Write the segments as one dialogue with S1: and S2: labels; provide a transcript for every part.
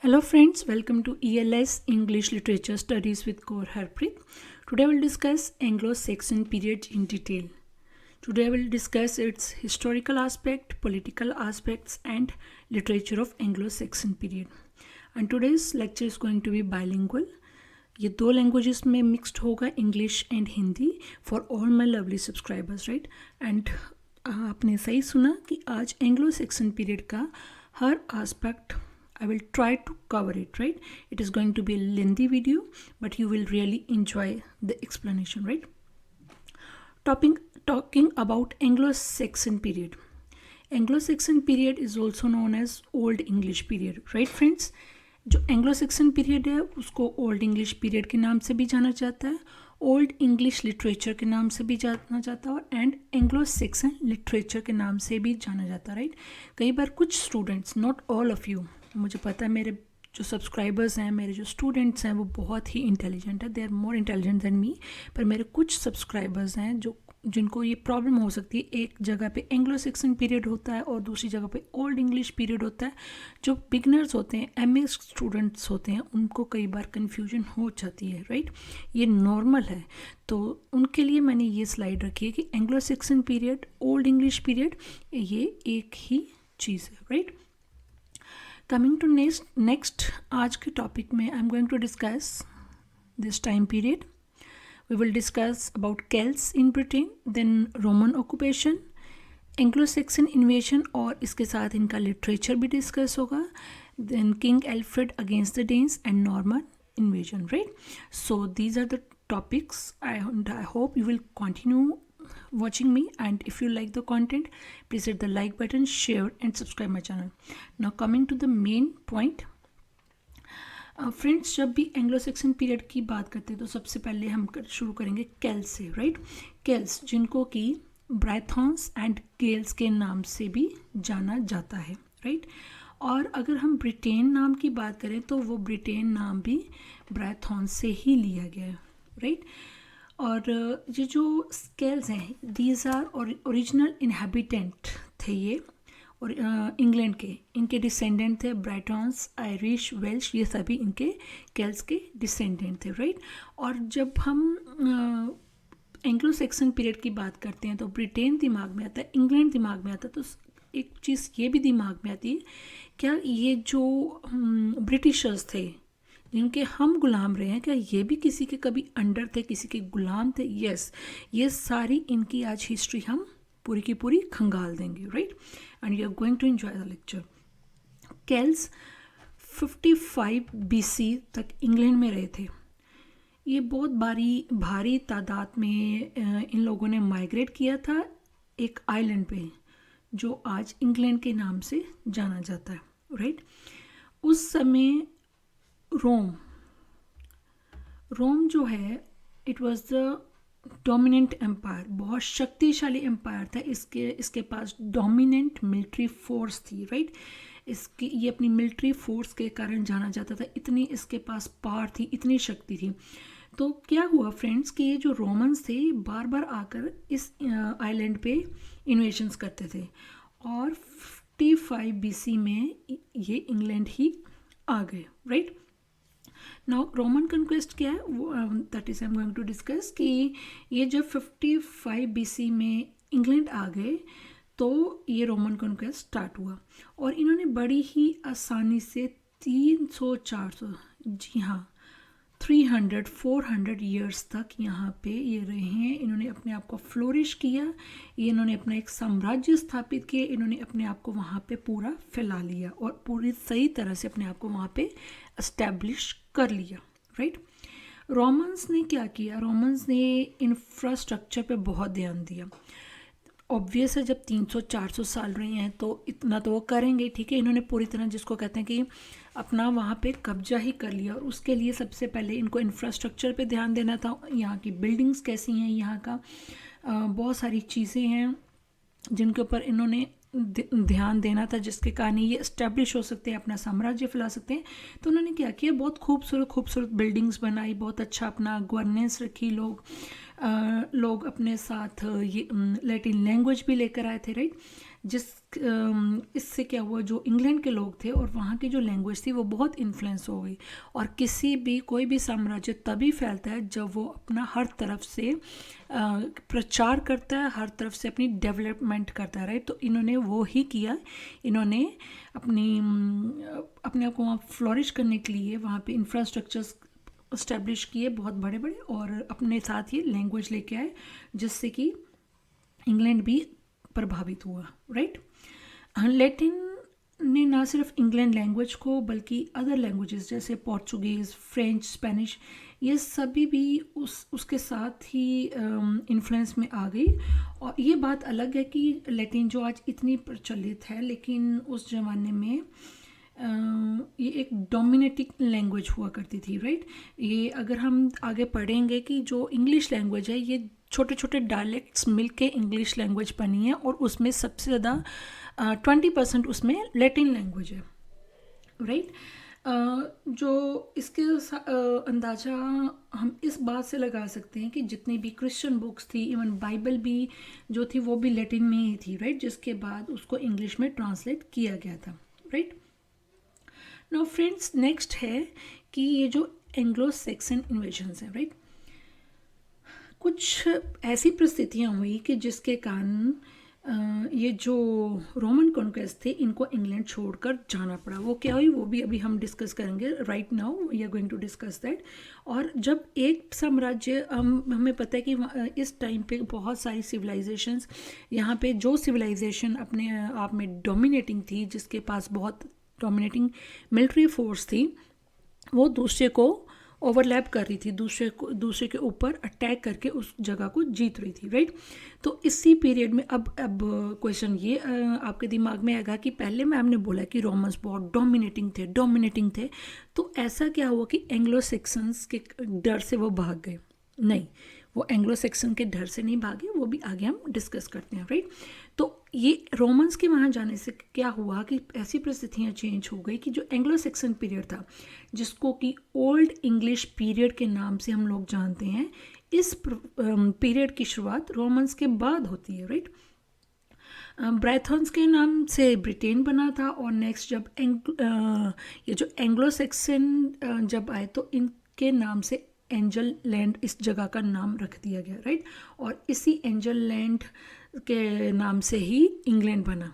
S1: Hello friends, welcome to ELS English Literature Studies with Kaur Harpreet. Today I will discuss Anglo-Saxon period in detail. Today I will discuss its historical aspect, political aspects and literature of Anglo-Saxon period. And today's lecture is going to be bilingual. ये दो languages में mixed होगा, English and Hindi, for all my lovely subscribers, right. And आपने सही सुना कि आज Anglo Saxon period का हर aspect I will try to cover it, right? It is going to be a lengthy video, but you will really enjoy the explanation, right? Talking about Anglo-Saxon period. Anglo-Saxon period is also known as Old English period, right friends? जो Anglo-Saxon period है उसको Old English period के नाम से भी जाना जाता है, Old English literature के नाम से भी जाना जाता है एंड Anglo-Saxon literature के नाम से भी जाना जाता है, राइट. कई बार कुछ students, not all of you, मुझे पता है मेरे जो सब्सक्राइबर्स हैं, मेरे जो स्टूडेंट्स हैं वो बहुत ही इंटेलिजेंट है, they are more intelligent than me, पर मेरे कुछ सब्सक्राइबर्स हैं जिनको ये प्रॉब्लम हो सकती है. एक जगह पे एंग्लो सेक्सन पीरियड होता है और दूसरी जगह पे ओल्ड इंग्लिश पीरियड होता है. जो बिगनर्स होते हैं, एमए स्टूडेंट्स होते हैं, उनको कई बार कन्फ्यूजन हो जाती है, राइट. ये नॉर्मल है. तो उनके लिए मैंने ये स्लाइड रखी है कि Anglo Saxon period, old English period, ये एक ही चीज़ है, राइट. कमिंग टू नेक्स्ट आज के टॉपिक में I am going to discuss this time period. We will discuss about Celts in Britain, then Roman occupation, Anglo Saxon invasion और इसके साथ इनका लिटरेचर भी डिस्कस होगा, then King Alfred against the Danes and Norman invasion, right. So these are the topics. I hope you will continue watching me, and if you like the content, please hit the like button, share and subscribe my channel. Now coming to the main point. Friends, जब भी Anglo Saxon period की बात करते हैं तो सबसे पहले हम शुरू करेंगे केल्स से, राइट. केल्स जिनको कि ब्राइथॉन्स एंड गेल्स के नाम से भी जाना जाता है, राइट. और अगर हम ब्रिटेन नाम की बात करें तो वो ब्रिटेन नाम भी ब्राइथॉन्स से ही लिया गया है, राइट. और ये जो स्केल्स हैं, दीज आर ओरिजिनल इनहेबिटेंट थे ये, और इंग्लैंड के, इनके डिसेंडेंट थे ब्राइटॉन्स, आयरिश, वेल्श, ये सभी इनके केल्स के डिसेंडेंट थे, राइट. और जब हम एंग्लो सेक्सन पीरियड की बात करते हैं तो ब्रिटेन दिमाग में आता है, इंग्लैंड दिमाग में आता है, तो एक चीज़ ये भी दिमाग में आती है, क्या ये जो ब्रिटिशर्स थे जिनके हम गुलाम रहे हैं, क्या ये भी किसी के कभी अंडर थे, किसी के गुलाम थे? यस, ये सारी इनकी आज हिस्ट्री हम पूरी की पूरी खंगाल देंगे, right. And you are going to enjoy the lecture. Celts 55 BC तक इंग्लैंड में रहे थे. ये बहुत भारी तादाद में इन लोगों ने माइग्रेट किया था एक आइलैंड पे जो आज इंग्लैंड के नाम से जाना जाता है, राइट. उस समय रोम जो है, it was the dominant empire, बहुत शक्तिशाली एम्पायर था. इसके पास डोमिनेंट मिलिट्री फोर्स थी, राइट. ये अपनी मिलिट्री फोर्स के कारण जाना जाता था, इतनी इसके पास पावर थी, इतनी शक्ति थी. तो क्या हुआ फ्रेंड्स कि ये जो रोमन्स थे बार बार आकर इस आइलैंड पे इन्वेशंस करते थे, और 55 BC में ये इंग्लैंड ही आ गए, राइट. नाउ रोमन कन्क्वेस्ट क्या है, that is I am going to discuss कि ये जब 55 BC में इंग्लैंड आ गए तो ये रोमन कन्क्वेस्ट स्टार्ट हुआ, और इन्होंने बड़ी ही आसानी से 300-400, जी हाँ 300-400 ईयर्स तक यहाँ पे ये रहे हैं. इन्होंने अपने आप को फ्लोरिश किया, इन्होंने अपना एक साम्राज्य स्थापित किया, इन्होंने अपने आप को वहाँ पे पूरा फैला लिया और पूरी सही तरह से अपने आप को वहाँ पे एस्टैब्लिश कर लिया, राइट. रोमन्स ने क्या किया, रोमन्स ने इंफ्रास्ट्रक्चर पे बहुत ध्यान दिया. ऑब्वियस है, जब 300-400 साल रहे हैं तो इतना तो वो करेंगे, ठीक है. इन्होंने पूरी तरह, जिसको कहते हैं कि अपना वहाँ पे कब्जा ही कर लिया, और उसके लिए सबसे पहले इनको इंफ्रास्ट्रक्चर पे ध्यान देना था. यहाँ की बिल्डिंग्स कैसी हैं, यहाँ का बहुत सारी चीज़ें हैं जिनके ऊपर इन्होंने ध्यान देना था, जिसके कारण ये इस्टेब्लिश हो सकते हैं, अपना साम्राज्य फैला सकते हैं. तो उन्होंने क्या किया, बहुत खूबसूरत बिल्डिंग्स बनाई, बहुत अच्छा अपना गवर्नेंस रखी, लोग लोग अपने साथ ये लैटिन लैंग्वेज भी लेकर आए थे, राइट। इससे क्या हुआ, जो इंग्लैंड के लोग थे और वहाँ की जो लैंग्वेज थी वो बहुत इन्फ्लुएंस हो गई। और कोई भी साम्राज्य तभी फैलता है जब वो अपना हर तरफ से प्रचार करता है, हर तरफ से अपनी डेवलपमेंट करता है, राइट। तो इन्होंने वो ही किया। इन्होंने अपने आप को वहाँ फ्लोरिश करने के लिए वहाँ पे इंफ्रास्ट्रक्चर्स इस्टेब्लिश किए बहुत बड़े बड़े, और अपने साथ ये लैंग्वेज लेके आए, जिससे कि इंग्लैंड भी प्रभावित हुआ, राइट। लैटिन ने ना सिर्फ इंग्लैंड लैंग्वेज को बल्कि अदर लैंग्वेजेस जैसे पोर्चुगीज़, फ्रेंच, स्पेनिश, ये सभी भी उसके साथ ही इन्फ्लुएंस में आ गई। और ये बात अलग है कि लैटिन जो आज इतनी प्रचलित है, लेकिन उस ज़माने में ये एक डोमिनेटिंग लैंग्वेज हुआ करती थी, राइट। ये अगर हम आगे पढ़ेंगे कि जो इंग्लिश लैंग्वेज है ये छोटे छोटे डायलेक्ट्स मिलके इंग्लिश लैंग्वेज बनी है, और उसमें सबसे ज़्यादा 20% उसमें लैटिन लैंग्वेज है, राइट। जो इसके अंदाज़ा हम इस बात से लगा सकते हैं कि जितनी भी क्रिश्चियन बुक्स थी, इवन बाइबल भी जो थी वो भी लैटिन में ही थी, राइट, जिसके बाद उसको इंग्लिश में ट्रांसलेट किया गया था, राइट। नाउ फ्रेंड्स, नेक्स्ट है कि ये जो एंग्लो सैक्सन इन्वेजन्स हैं, राइट, कुछ ऐसी परिस्थितियाँ हुई कि जिसके कारण ये जो रोमन कॉन्क्वेस्ट थे इनको इंग्लैंड छोड़कर जाना पड़ा। वो क्या हुई वो भी अभी हम डिस्कस करेंगे। Right now we are going to discuss that. और जब एक साम्राज्य, हमें पता है कि इस टाइम पे बहुत सारी सिविलाइजेशंस, यहाँ पे जो सिविलाइजेशन अपने आप में डोमिनेटिंग थी, जिसके पास बहुत डोमिनेटिंग मिलिट्री फोर्स थी, वो दूसरे को ओवरलैप कर रही थी, दूसरे के ऊपर अटैक करके उस जगह को जीत रही थी, राइट। तो इसी पीरियड में अब क्वेश्चन ये आपके दिमाग में आएगा कि पहले मैम ने बोला कि रोमन्स बहुत डोमिनेटिंग थे, तो ऐसा क्या हुआ कि एंग्लो सैक्सन्स के डर से वो भाग गए? नहीं, वो एंग्लो सैक्सन के डर से नहीं भागे, वो भी आगे हम डिस्कस करते हैं, राइट। तो ये रोमन्स के वहाँ जाने से क्या हुआ कि ऐसी परिस्थितियाँ चेंज हो गई कि जो एंग्लो सैक्सन पीरियड था, जिसको कि ओल्ड इंग्लिश पीरियड के नाम से हम लोग जानते हैं, इस पीरियड की शुरुआत रोमन्स के बाद होती है, राइट। ब्राइथन्स के नाम से ब्रिटेन बना था, और नेक्स्ट जब ये जो एंग्लो सैक्सन जब आए तो इनके नाम से एंजल लैंड इस जगह का नाम रख दिया गया, राइट। और इसी एंजल लैंड के नाम से ही इंग्लैंड बना,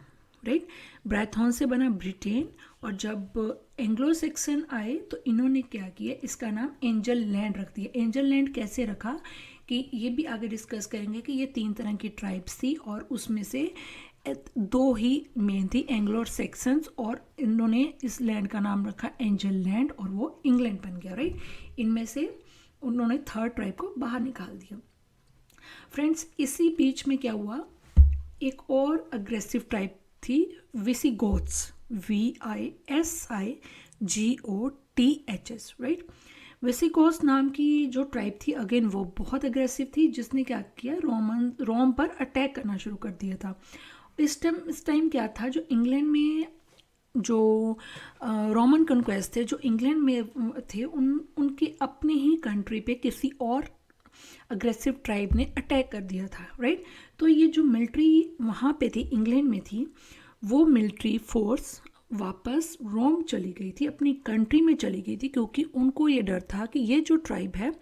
S1: राइट। ब्राइथॉन से बना ब्रिटेन, और जब एंग्लो सैक्सन आए तो इन्होंने क्या किया, इसका नाम एंजल लैंड रख दिया। एंजल लैंड कैसे रखा कि ये भी आगे डिस्कस करेंगे कि ये 3 तरह की ट्राइब्स थी, और उसमें से 2 ही मेन थी, एंग्लो और सैक्सन्स, और इन्होंने इस लैंड का नाम रखा एंजल लैंड, और वो इंग्लैंड बन गया, राइट। इनमें से उन्होंने 3rd ट्राइब को बाहर निकाल दिया। फ्रेंड्स, इसी बीच में क्या हुआ, एक और अग्रेसिव ट्राइब थी, विसिगोथ्स, VISIGOTHS, राइट। विसिगोथ्स नाम की जो ट्राइब थी, अगेन वो बहुत अग्रेसिव थी, जिसने क्या किया, रोम पर अटैक करना शुरू कर दिया था। इस टाइम क्या था, जो इंग्लैंड में जो रोमन कॉन्क्वेस्ट थे, जो इंग्लैंड में थे, उनकी अपने ही कंट्री पे किसी और अग्रेसिव ट्राइब ने अटैक कर दिया था, राइट। तो ये जो मिलिट्री वहाँ पे थी, इंग्लैंड में थी, वो मिलिट्री फोर्स वापस रोम चली गई थी, अपनी कंट्री में चली गई थी, क्योंकि उनको ये डर था कि ये जो ट्राइब है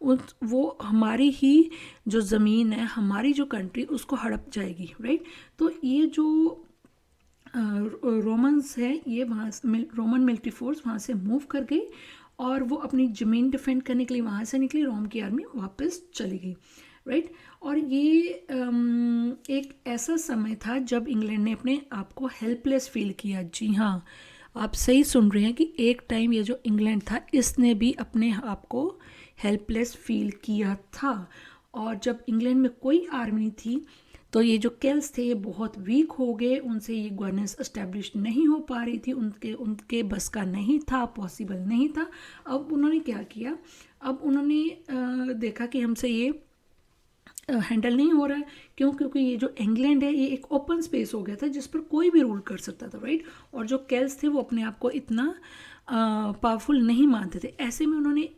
S1: वो हमारी ही जो ज़मीन है, हमारी जो कंट्री, उसको हड़प जाएगी, राइट। तो ये जो रोमन्स है, ये वहाँ रोमन मिलिट्री फोर्स वहाँ से मूव कर गई, और वो अपनी ज़मीन डिफेंड करने के लिए वहाँ से निकली, रोम की आर्मी वापस चली गई, राइट। और ये एक ऐसा समय था जब इंग्लैंड ने अपने आप को हेल्पलेस फील किया। जी हाँ, आप सही सुन रहे हैं कि एक टाइम ये जो इंग्लैंड था, इसने भी अपने आप को हेल्पलेस फील किया था। और जब इंग्लैंड में कोई आर्मी नहीं थी, तो ये जो केल्स थे ये बहुत वीक हो गए, उनसे ये गवर्नेंस एस्टेब्लिश नहीं हो पा रही थी, उनके बस का नहीं था, पॉसिबल नहीं था। अब उन्होंने क्या किया, अब उन्होंने देखा कि हमसे ये हैंडल नहीं हो रहा है। क्यों? क्योंकि ये जो इंग्लैंड है, ये एक ओपन स्पेस हो गया था जिस पर कोई भी रूल कर सकता था, राइट। और जो केल्स थे वो अपने आप को इतना पावरफुल नहीं मानते थे। ऐसे में उन्होंने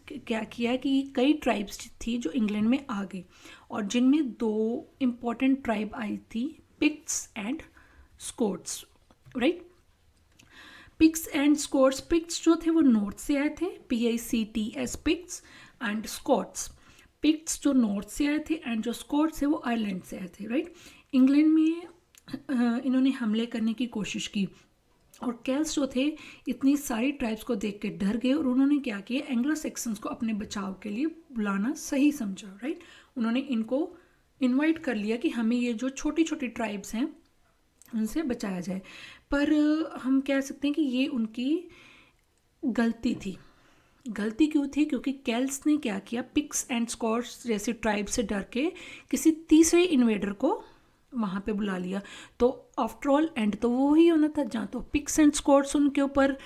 S1: क्या किया कि कई ट्राइब्स थी जो इंग्लैंड में आ गई, और जिनमें दो इम्पॉर्टेंट ट्राइब आई थी, Picts and Scots, right. Picts and Scots, Picts जो थे वो नॉर्थ से आए थे, PICTS, Picts, and Scots, Picts जो नॉर्थ से आए थे एंड जो स्कॉट्स थे वो आयरलैंड से आए थे, राइट। इंग्लैंड में इन्होंने हमले करने की कोशिश की, और केल्ट्स जो थे इतनी सारी ट्राइब्स को देख के डर गए, और उन्होंने क्या किया, एंग्लो सेक्सन्स को अपने बचाव के लिए बुलाना सही समझा, राइट। उन्होंने इनको इनवाइट कर लिया कि हमें ये जो छोटी छोटी ट्राइब्स हैं उनसे बचाया जाए। पर हम कह सकते हैं कि ये उनकी गलती थी। गलती क्यों थी? क्योंकि केल्ट्स ने क्या किया, पिक्स एंड स्कॉट्स जैसी ट्राइब से डर के किसी तीसरे इन्वेडर को वहाँ पे बुला लिया। तो आफ्टर ऑल एंड तो वो ही होना था, जहाँ तो पिक्स एंड स्कॉट्स उनके ऊपर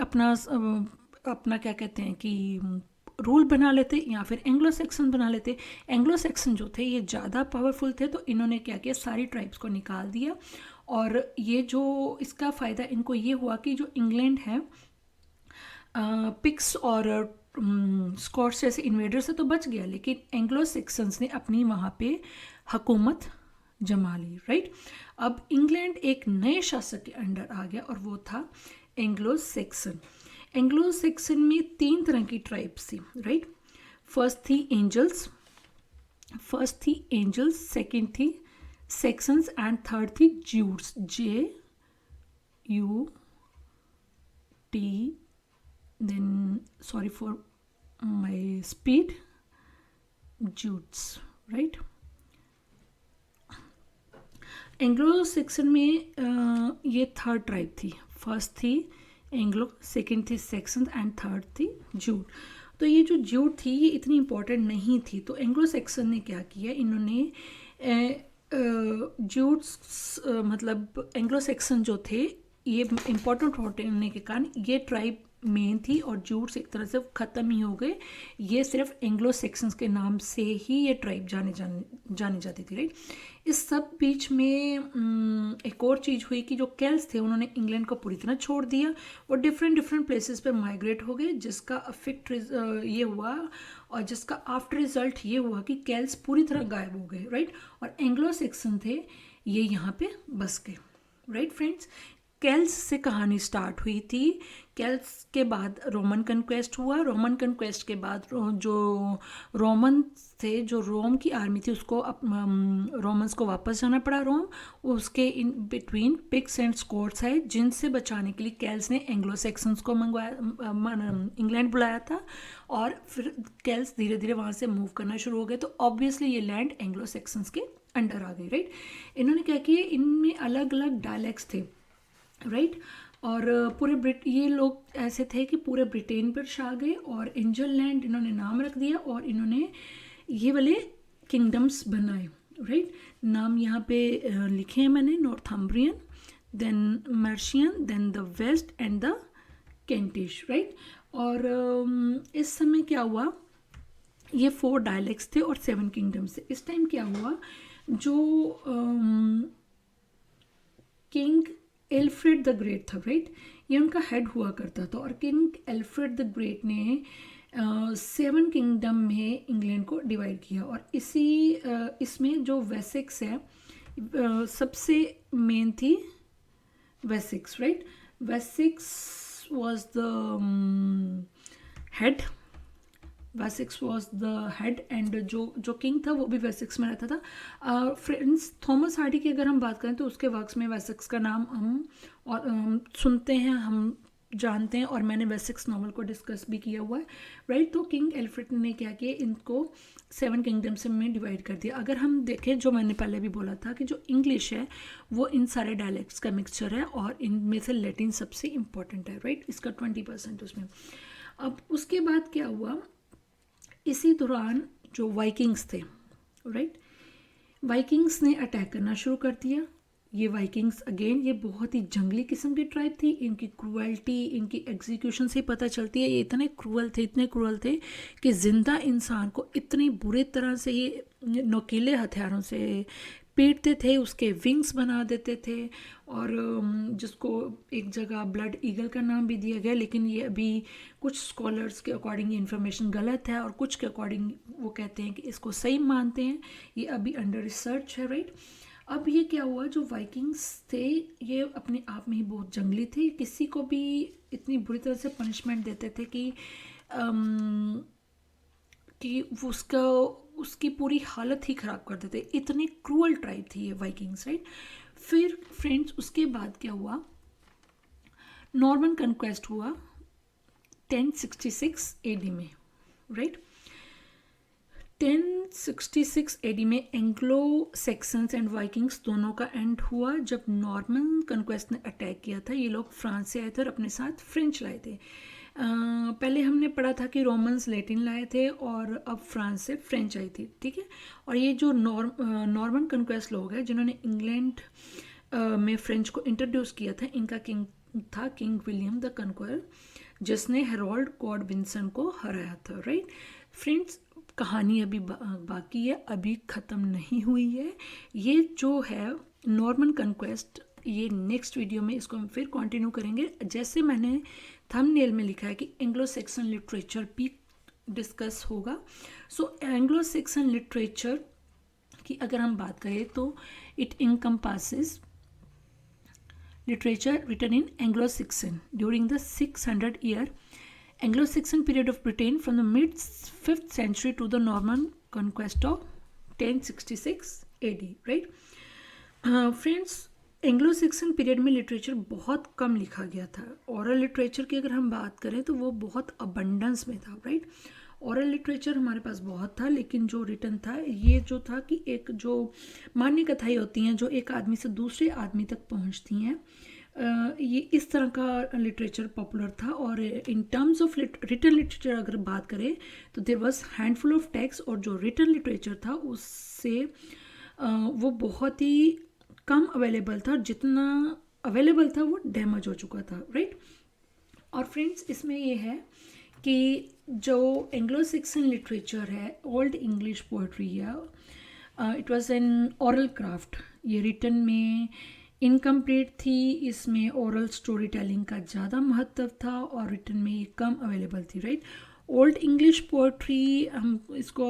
S1: अपना क्या कहते हैं कि रूल बना लेते, या फिर एंग्लो सेक्सन बना लेते। एंग्लो सेक्सन जो थे ये ज़्यादा पावरफुल थे, तो इन्होंने क्या किया, सारी ट्राइब्स को निकाल दिया। और ये जो इसका फ़ायदा इनको ये हुआ कि जो इंग्लैंड है पिक्स और स्कॉट्स जैसे इन्वेडर से तो बच गया, लेकिन एंग्लो सेक्सन्स ने अपनी वहाँ पे हुकूमत जमा ली, राइट। अब इंग्लैंड एक नए शासक के अंडर आ गया, और वो था एंग्लो सेक्सन। एंग्लो सेक्सन में 3 तरह की ट्राइब्स थी, राइट। फर्स्ट थी एंजल्स, सेकंड थी सेक्सन्स, एंड थर्ड थी Jutes, JUT, then sorry for my speed, Jutes, right. Anglo section में ये थर्ड ट्राइब थी। फर्स्ट थी एंग्लो, सेकंड थी सेक्सन, एंड थर्ड थी ज्यूट। तो ये जो ज्यूट थी ये इतनी इम्पोर्टेंट नहीं थी, तो एंग्लो सेक्सन ने क्या किया, इन्होंने ज्यूट्स मतलब एंग्लो सेक्सन जो थे ये इम्पोर्टेंट होने के कारण ये ट्राइब मेन थी, और ज्यूट्स एक तरह से ख़त्म ही हो गए। ये सिर्फ एंग्लो सेक्सन्स के नाम से ही ये ट्राइब जानी जाती थी, राइट। इस सब बीच में एक और चीज़ हुई कि जो केल्ट्स थे उन्होंने इंग्लैंड को पूरी तरह छोड़ दिया, और डिफरेंट प्लेसेस पे माइग्रेट हो गए, जिसका अफेक्ट ये हुआ, और जिसका आफ्टर रिजल्ट ये हुआ कि केल्ट्स पूरी तरह गायब हो गए, राइट। और एंग्लो सेक्सन थे ये यहाँ पे बस गए, राइट फ्रेंड्स। केल्ट्स से कहानी स्टार्ट हुई थी। केल्ट्स के बाद रोमन कन्क्वेस्ट हुआ। रोमन कन्क्वेस्ट के बाद जो रोमन थे, जो रोम की आर्मी थी, उसको रोमन्स को वापस जाना पड़ा रोम। उसके in between Picts and Scots आए, जिनसे बचाने के लिए केल्ट्स ने एंग्लो सेक्सन्स को इंग्लैंड बुलाया था, और फिर केल्ट्स धीरे धीरे वहाँ से मूव करना शुरू हो गए। तो ऑब्वियसली ये लैंड एंग्लो सेक्सन्स के अंडर आ गई, राइट। इन्होंने क्या किया, इनमें अलग अलग डायलेक्ट्स थे, राइट। और पूरे ये लोग ऐसे थे कि पूरे ब्रिटेन पर छा गए, और एंजल लैंड इन्होंने नाम रख दिया, और इन्होंने ये वाले किंगडम्स बनाए, राइट। नाम यहाँ पे लिखे हैं मैंने, Northumbrian, then Mercian, then the West and the Kentish, right. और इस समय क्या हुआ, ये 4 डायलेक्ट्स थे और 7 किंगडम्स थे। इस टाइम क्या हुआ, जो किंग एल्फ्रेड द ग्रेट था, राइट, ये उनका हेड हुआ करता था, और किंग एल्फ्रेड द ग्रेट ने 7 किंगडम में इंग्लैंड को डिवाइड किया। और इसमें जो वेसेक्स है, सबसे मेन थी Wessex, right. Wessex was the head, Wessex was the head, and जो किंग था वो भी वेसेक्स में रहता था। फ्रेंड्स, थॉमस हार्डी की अगर हम बात करें तो उसके वर्क्स में वेसेक्स का नाम हम सुनते हैं, हम जानते हैं, और मैंने वेसेक्स नॉवल को डिस्कस भी किया हुआ है, राइट। तो किंग एल्फ्रेड ने क्या किया, इनको 7 किंगडम्स में डिवाइड कर दिया। अगर हम देखें, जो मैंने पहले भी बोला था कि जो इंग्लिश है वो इन सारे डायलेक्ट्स का मिक्सचर है, और इनमें से लैटिन सबसे इम्पॉर्टेंट है, राइट। इसका 20% उसमें। अब उसके बाद क्या हुआ, इसी दौरान जो वाइकिंग्स थे, राइट, वाइकिंग्स ने अटैक करना शुरू कर दिया, ये वाइकिंग्स अगेन ये बहुत ही जंगली किस्म की ट्राइब थी। इनकी क्रूअल्टी, इनकी एग्जीक्यूशन से पता चलती है ये इतने क्रूअल थे कि ज़िंदा इंसान को इतनी बुरी तरह से ये नोकीले हथियारों से पीटते थे, उसके विंग्स बना देते थे, और जिसको एक जगह ब्लड ईगल का नाम भी दिया गया, लेकिन ये अभी कुछ स्कॉलर्स के अकॉर्डिंग ये इन्फॉर्मेशन गलत है और कुछ के अकॉर्डिंग वो कहते हैं कि इसको सही मानते हैं। ये अभी अंडर रिसर्च है, राइट। अब ये क्या हुआ, जो वाइकिंग्स थे ये अपने आप में ही बहुत जंगली थे, किसी को भी इतनी बुरी तरह से पनिशमेंट देते थे कि वो उसकी पूरी हालत ही ख़राब कर देते। इतनी क्रूअल ट्राइब थी ये वाइकिंग्स, राइट। फिर फ्रेंड्स उसके बाद क्या हुआ, नॉर्मन कन्क्वेस्ट हुआ 1066 एडी में, राइट। 1066 एडी में एंग्लो सेक्सन्स एंड वाइकिंग्स दोनों का एंड हुआ। जब नॉर्मन कन्क्वेस्ट ने अटैक किया था, ये लोग फ्रांस से आए थे और अपने साथ फ्रेंच लाए थे। पहले हमने पढ़ा था कि रोमन्स लैटिन लाए थे और अब फ्रांस से फ्रेंच आई थी, ठीक है। और ये जो नॉर्मन कन्क्वेस्ट लोग हैं जिन्होंने इंग्लैंड में फ्रेंच को इंट्रोड्यूस किया था, इनका किंग था किंग विलियम द कन्क्वरर, जिसने हेरोल्ड गॉडविंसन को हराया था, राइट। फ्रेंड्स कहानी अभी बाकी है, अभी ख़त्म नहीं हुई है। ये जो है नॉर्मन कन्क्वेस्ट, ये नेक्स्ट वीडियो में इसको हम फिर कंटिन्यू करेंगे। जैसे मैंने थंबनेल में लिखा है कि एंग्लो सेक्सन लिटरेचर भी डिस्कस होगा। सो एंग्लो सेक्सन लिटरेचर की अगर हम बात करें तो it encompasses literature written in Anglo-Saxon during the 600-year Anglo-Saxon period of Britain from the mid-5th century to the Norman conquest of 1066 AD, right? Friends, Anglo-Saxon period में literature बहुत कम लिखा गया था। ओरल लिटरेचर की अगर हम बात करें तो वो बहुत अबंडेंस में था, राइट। ओरल लिटरेचर हमारे पास बहुत था, लेकिन जो रिटन था ये जो था कि एक जो मान्य कथाएं होती हैं जो एक आदमी से दूसरे आदमी तक पहुंचती हैं, ये इस तरह का लिटरेचर पॉपुलर था। और in terms of written literature अगर बात करें तो there was handful of text, और जो रिटन लिटरेचर था उससे वो बहुत ही कम अवेलेबल था, जितना अवेलेबल था वो डैमेज हो चुका था, राइट। और फ्रेंड्स इसमें ये है कि जो एंग्लो सेक्सन लिटरेचर है, ओल्ड इंग्लिश पोएट्री है, it was an oral craft. ये रिटन में इनकम्प्लीट थी, इसमें ओरल स्टोरी टेलिंग का ज़्यादा महत्व था और रिटन में ये कम अवेलेबल थी, राइट। ओल्ड इंग्लिश पोएट्री हम इसको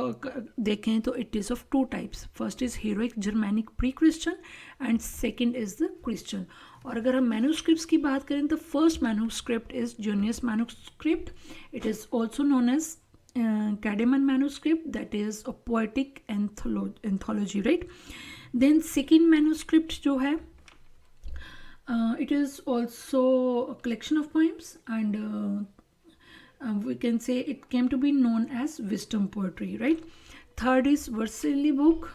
S1: देखें तो it is of two types. First is heroic Germanic pre Christian and second is the Christian. और अगर हम मैन्यूस्क्रिप्ट्स की बात करें तो first manuscript is Junius manuscript, it is also known as Caedmon manuscript, that is a poetic anthology, right. Then second manuscript जो है it is also a collection of poems, and we can say it came to be known as wisdom poetry, right. Third is Versilli book,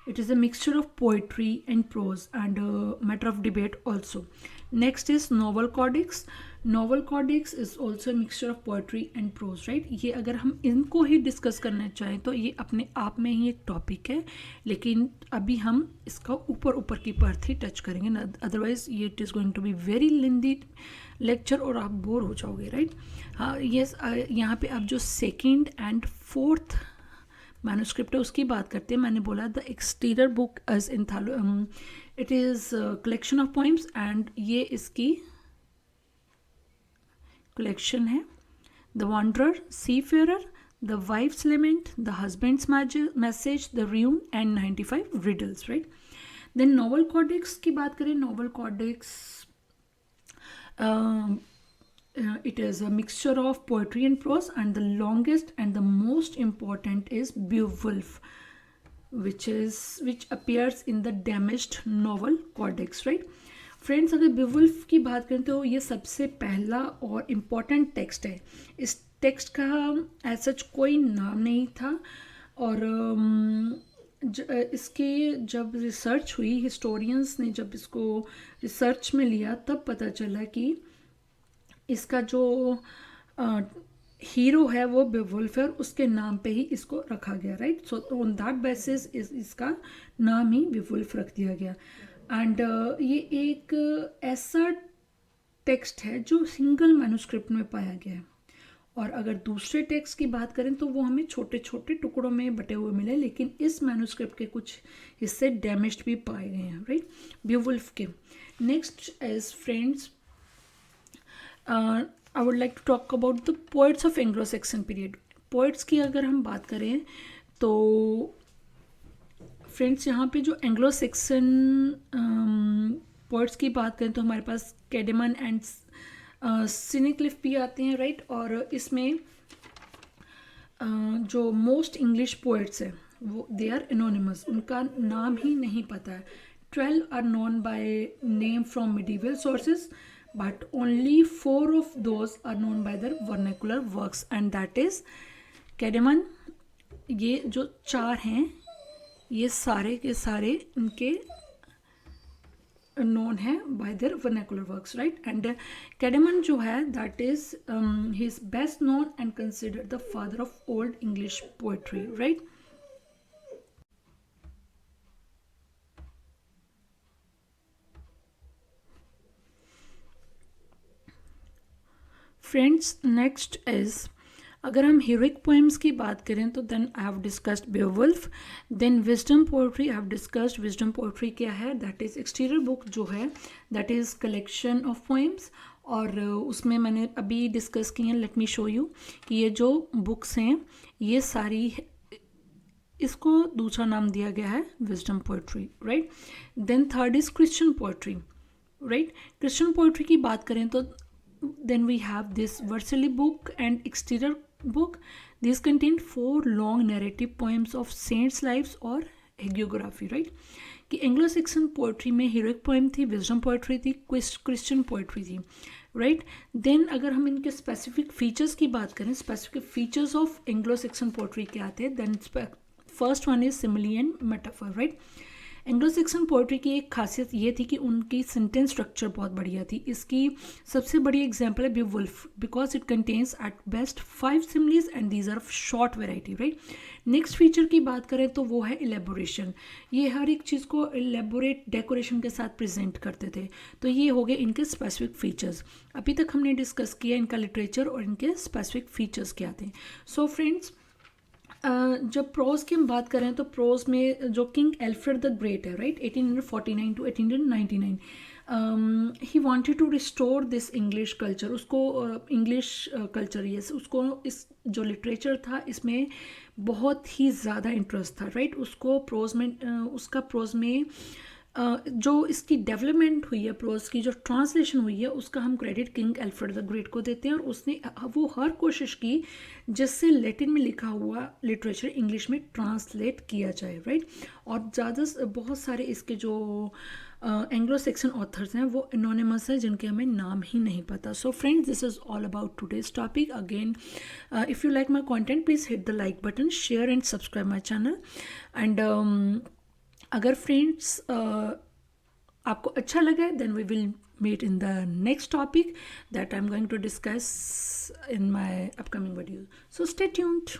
S1: it is a mixture of poetry and prose and matter of debate also. Next is novel codex. Novel codex is also a mixture of poetry and prose, right. ये अगर हम इनको ही discuss करना चाहें तो ये अपने आप में ही एक टॉपिक है, लेकिन अभी हम इसका ऊपर की पार्ट ही टच करेंगे ना, अदरवाइज ये it is going to be very lengthy lecture और आप बोर हो जाओगे, राइट। हाँ यस, यहाँ पे अब जो सेकेंड एंड फोर्थ मैन्यूस्क्रिप्ट है उसकी बात करते हैं। मैंने बोला the Exeter book as it is collection of poems, and ये इसकी कलेक्शन है। The Wanderer, Seafarer, the Wife's Lament, the Husband's Message, the rune and 95 riddles, right. Then Nowell Codex की बात करें, Nowell Codex it is a mixture of poetry and prose, and the longest and the most important is Beowulf, which appears in the damaged novel codex, right. Friends अगर Beowulf की बात करें तो ये सबसे पहला और इम्पॉर्टेंट टेक्स्ट है। इस टेक्स्ट का एज सच कोई नाम नहीं था, और इसके जब रिसर्च हुई, हिस्टोरियंस ने जब इसको रिसर्च में लिया तब पता चला कि इसका जो हीरो है वो बेवुल्फ है और उसके नाम पे ही इसको रखा गया, right. So on that basis इसका नाम ही बेवुल्फ रख दिया गया। एंड ये एक ऐसा टेक्स्ट है जो सिंगल मैन्युस्क्रिप्ट में पाया गया है। और अगर दूसरे टेक्स्ट की बात करें तो वो हमें छोटे छोटे टुकड़ों में बटे हुए मिले, लेकिन इस मैन्युस्क्रिप्ट के कुछ हिस्से डैमेज्ड भी पाए गए हैं, राइट, बेवुल्फ के। Next as friends, I would like to talk about the poets of Anglo Saxon period. Poets की अगर हम बात करें तो फ्रेंड्स यहाँ पे जो एंग्लो सेक्सन पोइट्स की बात करें तो हमारे पास कैडेमन एंड सिनेक्लिफ भी आते हैं, राइट। और इसमें जो मोस्ट इंग्लिश पोइट्स हैं वो दे आर एनोनिमस, उनका नाम ही नहीं पता है। 12 are known by name from medieval sources, but only 4 of those are known by their vernacular works, and that is Caedmon. ये जो 4 हैं ये सारे के सारे इनके known है by their vernacular works, right। and Caedmon जो है that is he is best known and considered the father of old English poetry, right। Friends next is, अगर हम हीरोइक पोएम्स की बात करें तो then I have discussed Beowulf. Then wisdom poetry, I have discussed wisdom poetry क्या है, that is Exeter book जो है that is collection of poems. और उसमें मैंने अभी डिस्कस की हैं, लेट मी शो यू कि ये जो बुक्स हैं ये सारी, इसको दूसरा नाम दिया गया है wisdom poetry, right. Then third is Christian poetry, right. Christian poetry की बात करें तो then we have this Vercelli book and exterior book. These contain 4 long narrative poems of saints lives और hagiography, right। कि एंग्लो सेक्सन पोएट्री में heroic poem थी, wisdom poetry थी, Christian poetry थी, राइट। देन अगर हम इनके स्पेसिफिक फीचर्स की बात करें, specific features of Anglo Saxon poetry क्या आते हैं, then first one is simile and metaphor, right. Anglo Saxon poetry की एक खासियत ये थी कि उनकी सेंटेंस स्ट्रक्चर बहुत बढ़िया थी। इसकी सबसे बड़ी एग्जांपल है Beowulf, because it contains at best 5 similes and these are of short variety, right. Next feature की बात करें तो वो है इलेबोरेशन, ये हर एक चीज़ को इलेबोरेट डेकोरेशन के साथ प्रेजेंट करते थे। तो ये हो गए इनके स्पेसिफिक फीचर्स। अभी तक हमने डिस्कस किया इनका लिटरेचर और इनके स्पेसिफिक फीचर्स क्या थे। सो फ्रेंड्स, जब प्रोज की हम बात करें तो प्रोज में जो किंग एल्फ्रेड द ग्रेट है, right, 1849 to 1899, he wanted to restore this English culture. उसको इंग्लिश कल्चर, ये उसको इस जो लिटरेचर था इसमें बहुत ही ज़्यादा इंटरेस्ट था, राइट। उसको प्रोज में उसका प्रोज में जो इसकी डेवलपमेंट हुई है, प्रोज की जो ट्रांसलेशन हुई है, उसका हम credit king Alfred the great को देते हैं। और उसने वो हर कोशिश की जिससे लैटिन में लिखा हुआ लिटरेचर इंग्लिश में ट्रांसलेट किया जाए, राइट। और ज़्यादा बहुत सारे इसके जो एंग्लो सेक्सन ऑथर्स हैं वो एनोनिमस है, जिनके हमें नाम ही नहीं पता। So friends, this is all about today's topic. Again, if you like my content please hit the like button, share and subscribe my channel. And अगर फ्रेंड्स आपको अच्छा लगा then we will meet in the next topic that I am going to discuss in my upcoming video. So stay tuned.